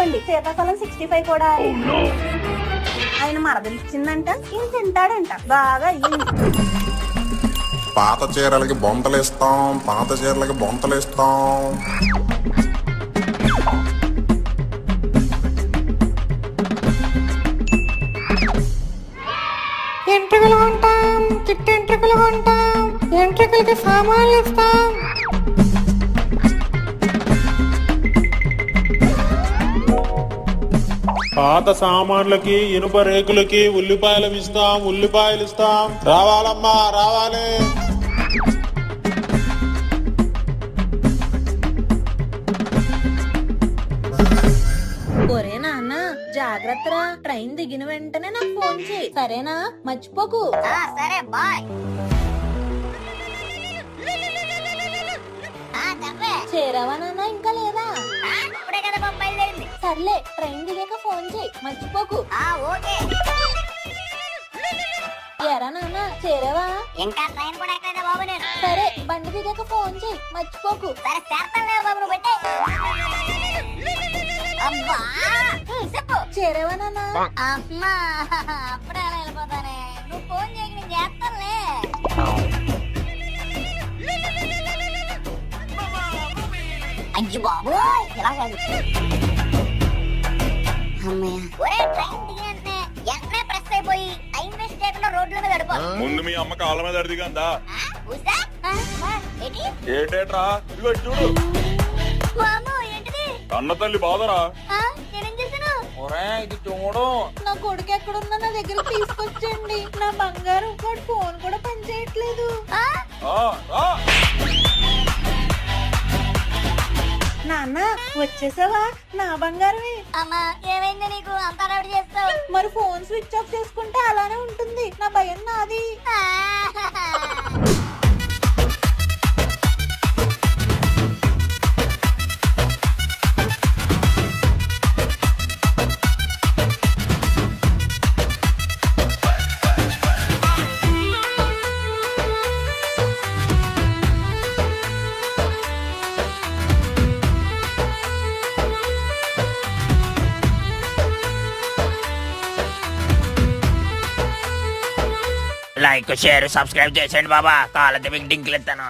ఇచ్చాడండి. సీతాఫలం 65 కూడా. ఆయన మరదలు ఇచ్చిందంట, ఈయన తింటాడంట. బాగా అయ్యింది. పాత చీరలకి బొంతలేస్తాం, పాత చీరలకి బొంతలేస్తాం. ఎంట్రుకలు కొంటాం, చిట్టి ఎంట్రుకలు కొంటాం, ఎంట్రుకలకి సామాన్లు ఇస్తాం. పాత సామాన్లకి ఇనుప రేకులకి ఉల్లిపాయలు ఇస్తాం. రావాలమ్మా రావాలి. ఒరే నాన్న జాగ్రత్తరా, ట్రైన్ దిగిన వెంటనే నాకు ఫోన్ చేయి, సరేనా? మర్చిపోకు. సరే బాయ్. చేరావా నాన్న? ఇంకా లేదా? ఇప్పుడే కదా బొంబాయి వెళ్ళింది. సర్లే, ట్రైన్ దిగాక ఫోన్ చేయి, మర్చిపోకు. ఓకే. ఎరా నాన్న చేరావా? ఇంకా ట్రైన్ కూడా ఎక్కలేదా బాబు నేను. సరే, బండి దిగాక ఫోన్ చేయి, మర్చిపోకు. సరే చేస్తానులే బాబు, నువ్వు పెట్టే. అబ్బా చెప్పు. చేరావా నాన్న? అమ్మా అప్పుడే అలా వెళ్ళిపోతానే. నువ్వు ఫోన్ చేయక నేను చేస్తానులే. అయ్యి బాబు ఇలా కాదు. అమ్మయ్య. ఒరే ట్రైన్ దిగినంటే వెంటనే ప్రెస్ అయిపోయి టైం వేస్ట్ చేయకుండా రోడ్ల మీద గడిపో. ముందు మీ అమ్మ కాళ్ళ మీద అడిదిగందా ఏంటి? ఏటేట్రా ఇదిగో చూడు. వామ్మో, ఏంటిది? అన్న తల్లి బాధరా. నేనేం చేశాను? ఇది చూడు. నా కొడుకు ఎక్కడున్నా నా దగ్గర తీసుకొచ్చండి. నా బంగారం కూడా ఫోన్ కూడా పనిచేయట్లేదు. నాన్న వచ్చేసావా? నా బంగారమే. అమ్మా ఏమైంది నీకు? అంత అలవాటు చేస్తావు. మరి ఫోన్ స్విచ్ ఆఫ్ చేసుకుంటే అలానే ఉంటుంది. నా భయం నాది. లైక్ షేర్ సబ్స్క్రైబ్ చేసేయండి బాబా. కాళ్ళతో మీకు డింకులు ఇస్తాను.